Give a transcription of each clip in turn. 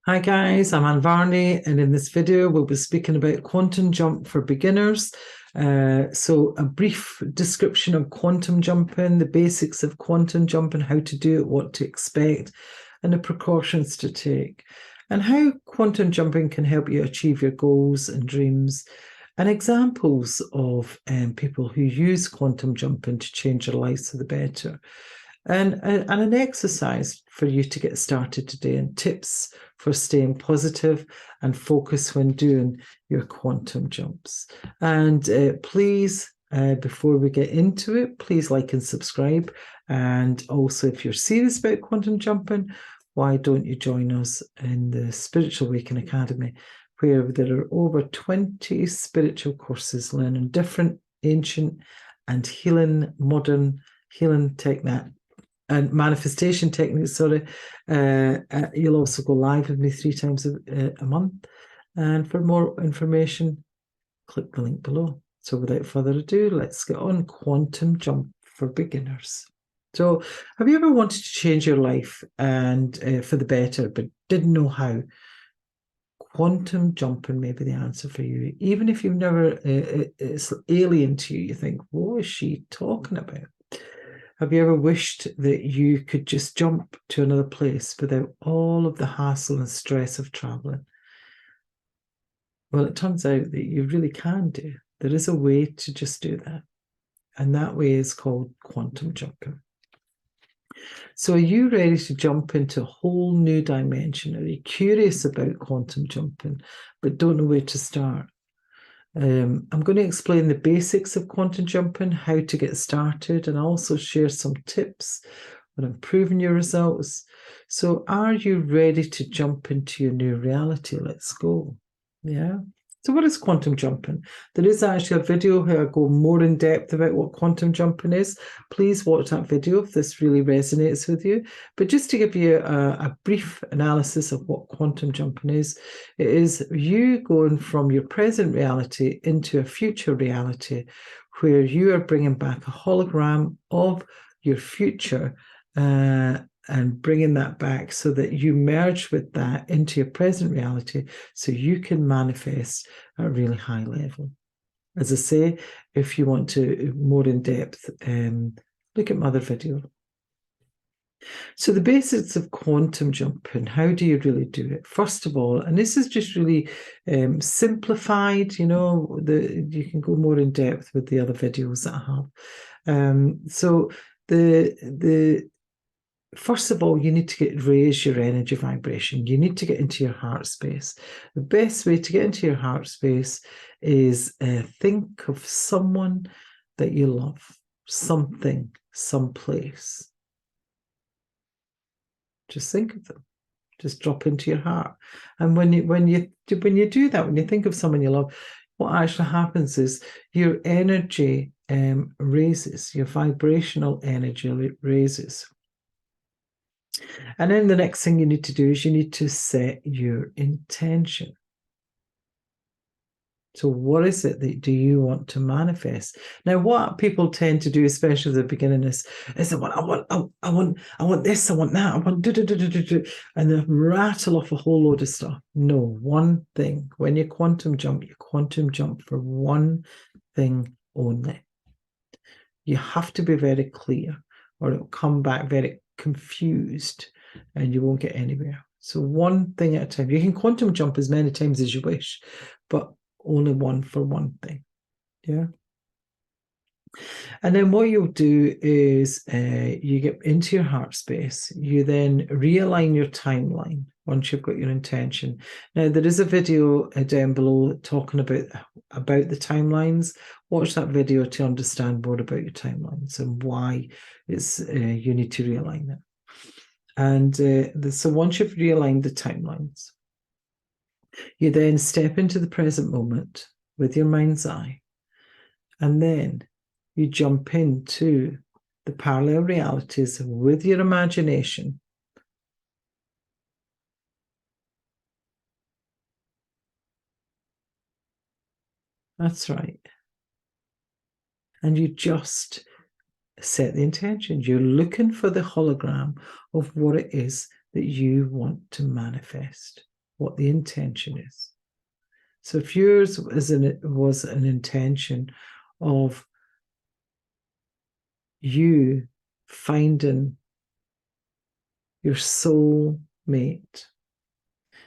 Hi guys, I'm Varney, and in this video we'll be speaking about quantum jump for beginners. So a brief description of quantum jumping, the basics of quantum jumping, how to do it, what to expect, and the precautions to take, and how quantum jumping can help you achieve your goals and dreams, and examples of people who use quantum jumping to change their lives for the better. And an exercise for you to get started today, and tips for staying positive and focus when doing your quantum jumps. And please, before we get into it, please like and subscribe. And also, if you're serious about quantum jumping, why don't you join us in the Spiritual Awakening Academy, where there are over 20 spiritual courses learning different ancient and modern healing techniques and manifestation techniques, you'll also go live with me 3 times a month. And for more information, click the link below. So without further ado, let's get on quantum jump for beginners. So have you ever wanted to change your life and for the better, but didn't know how? Quantum jumping may be the answer for you. Even if you've never, it's alien to you, you think, what is she talking about? Have you ever wished that you could just jump to another place without all of the hassle and stress of traveling? Well, it turns out that you really can do. There is a way to just do that. And that way is called quantum jumping. So are you ready to jump into a whole new dimension? Are you curious about quantum jumping, but don't know where to start? I'm going to explain the basics of quantum jumping, how to get started, and also share some tips on improving your results. So are you ready to jump into your new reality? Let's go. Yeah. So what is quantum jumping? There is actually a video where I go more in depth about what quantum jumping is. Please watch that video if this really resonates with you. But just to give you a brief analysis of what quantum jumping is, it is you going from your present reality into a future reality where you are bringing back a hologram of your future and bringing that back so that you merge with that into your present reality so you can manifest at a really high level. As I say, if you want to more in depth, look at my other video. So the basics of quantum jumping, how do you really do it? First of all, and this is just really simplified, you can go more in depth with the other videos that I have. So the first of all, you need to raise your energy vibration. You need to get into your heart space. The best way to get into your heart space is think of someone that you love, something, someplace. Just think of them. Just drop into your heart. And when you do that, when you think of someone you love, what actually happens is your energy raises, your vibrational energy raises. And then the next thing you need to do is you need to set your intention. So what is it that do you want to manifest? Now, what people tend to do, especially at the beginning, is I want this, I want that, I want and they rattle off a whole load of stuff. No, one thing. When you quantum jump for one thing only. You have to be very clear, or it'll come back very confused and you won't get anywhere. So one thing at a time. You can quantum jump as many times as you wish, but only one for one thing. Yeah. And then what you'll do is you get into your heart space. You then realign your timeline once you've got your intention. Now, there is a video down below talking about the timelines. Watch that video to understand more about your timelines and why it's you need to realign it. And so once you've realigned the timelines, you then step into the present moment with your mind's eye. And then you jump into the parallel realities with your imagination. That's right. And you just set the intention. You're looking for the hologram of what it is that you want to manifest. what the intention is. So if yours was an intention of you finding your soul mate,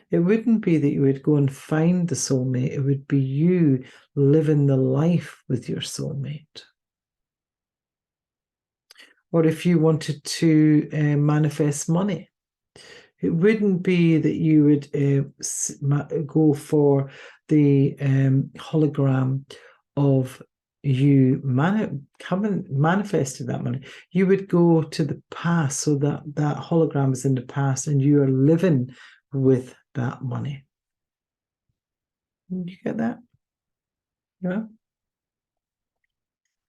it wouldn't be that you would go and find the soulmate. It would be you living the life with your soulmate. Or if you wanted to manifest money, it wouldn't be that you would go for the hologram of you haven't manifested that money. You would go to the past, so that hologram is in the past and you are living with that money. You get that? Yeah.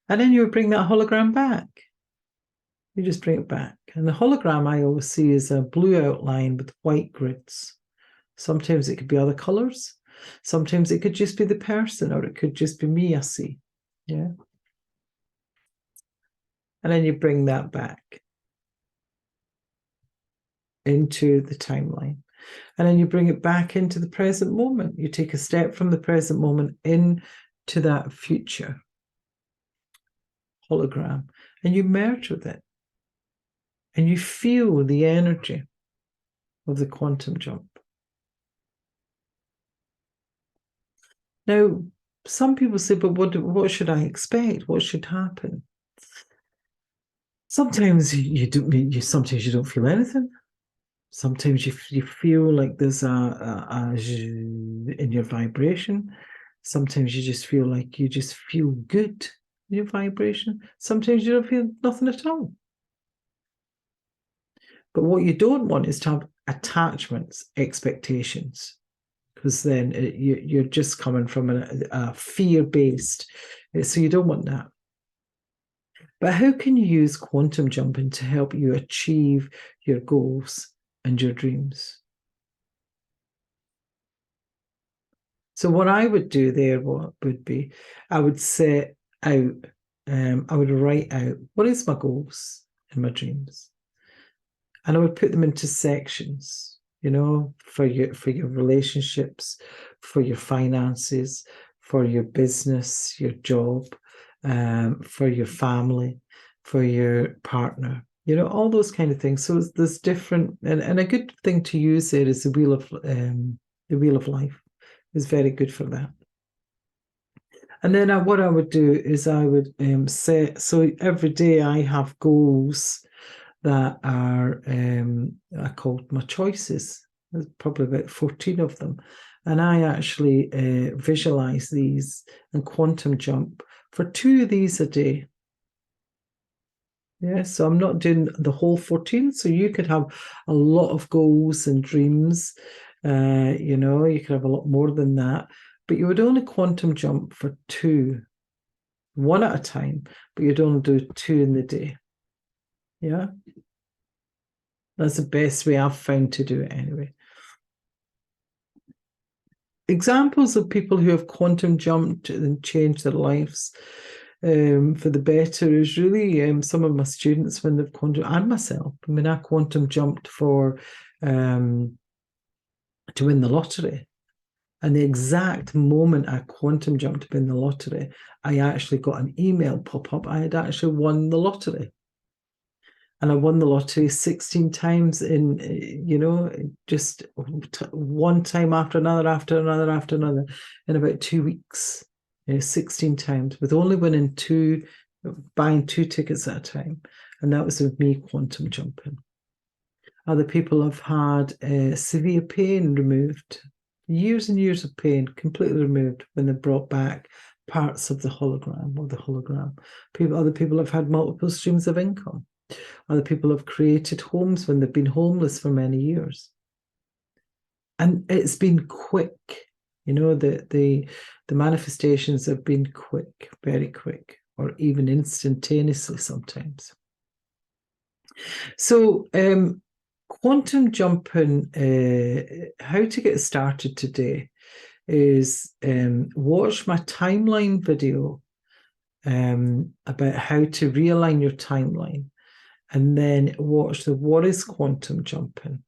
And then you would bring that hologram back. You just bring it back. And the hologram I always see is a blue outline with white grids. Sometimes it could be other colors. Sometimes it could just be the person, or it could just be me I see. Yeah. And then you bring that back into the timeline. And then you bring it back into the present moment. You take a step from the present moment into that future hologram, and you merge with it. And you feel the energy of the quantum jump. Now, some people say, but what should I expect? What should happen? Sometimes you don't. Sometimes you don't feel anything. Sometimes you feel like there's a in your vibration. Sometimes you just feel like you just feel good in your vibration. Sometimes you don't feel nothing at all. But what you don't want is to have attachments, expectations, because then you're just coming from a fear-based. So you don't want that. But how can you use quantum jumping to help you achieve your goals and your dreams? So what I would do there would be, I would set out, I would write out, what is my goals and my dreams? And I would put them into sections, for your relationships, for your finances, for your business, your job, for your family, for your partner, all those kind of things. So there's different, and a good thing to use there is the wheel of life is very good for that. And then what I would do is I would set, so every day I have goals that are I called my choices. There's probably about 14 of them. And I actually visualize these and quantum jump for 2 of these a day. Yeah, so I'm not doing the whole 14. So you could have a lot of goals and dreams. You could have a lot more than that. But you would only quantum jump for 2, one at a time, but you'd only do 2 in the day. Yeah. That's the best way I've found to do it anyway. Examples of people who have quantum jumped and changed their lives for the better is really some of my students when they've quantum, and myself. I mean, I quantum jumped to win the lottery. And the exact moment I quantum jumped to win the lottery, I actually got an email pop up. I had actually won the lottery. And I won the lottery 16 times in, just one time after another, in about 2 weeks. 16 times, with only buying 2 tickets at a time. And that was with me quantum jumping. Other people have had severe pain removed, years and years of pain completely removed when they brought back parts of the hologram or the hologram. Other people have had multiple streams of income. Other people have created homes when they've been homeless for many years. And it's been quick. The manifestations have been quick, very quick, or even instantaneously sometimes. So quantum jumping, how to get started today is watch my timeline video about how to realign your timeline. And then watch what is quantum jumping.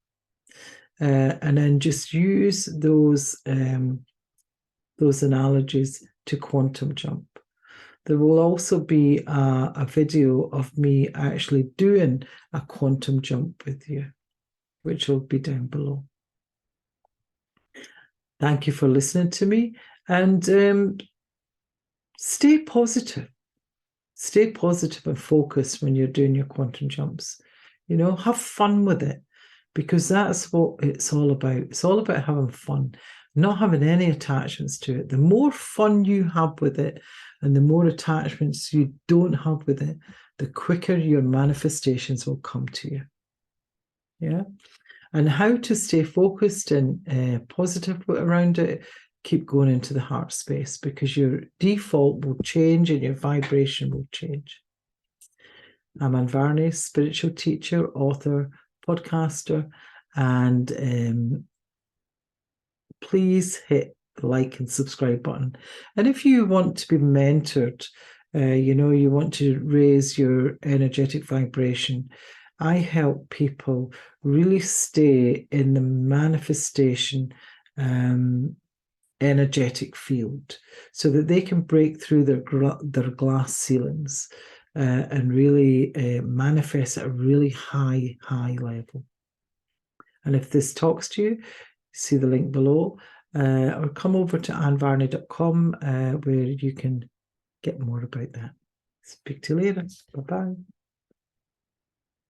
and then just use those analogies to quantum jump. There will also be a video of me actually doing a quantum jump with you, which will be down below. Thank you for listening to me, and stay positive. Stay positive and focused when you're doing your quantum jumps. You know, have fun with it, because that's what it's all about. It's all about having fun, not having any attachments to it. The more fun you have with it and the more attachments you don't have with it, the quicker your manifestations will come to you. Yeah. And how to stay focused and positive around it, keep going into the heart space, because your default will change and your vibration will change. I'm Varney, spiritual teacher, author, podcaster, and please hit the like and subscribe button. And if you want to be mentored, you want to raise your energetic vibration, I help people really stay in the manifestation energetic field so that they can break through their glass ceilings and really manifest at a really high level. And if this talks to you, see the link below, or come over to annvarney.com where you can get more about that. Speak to you later. Bye-bye.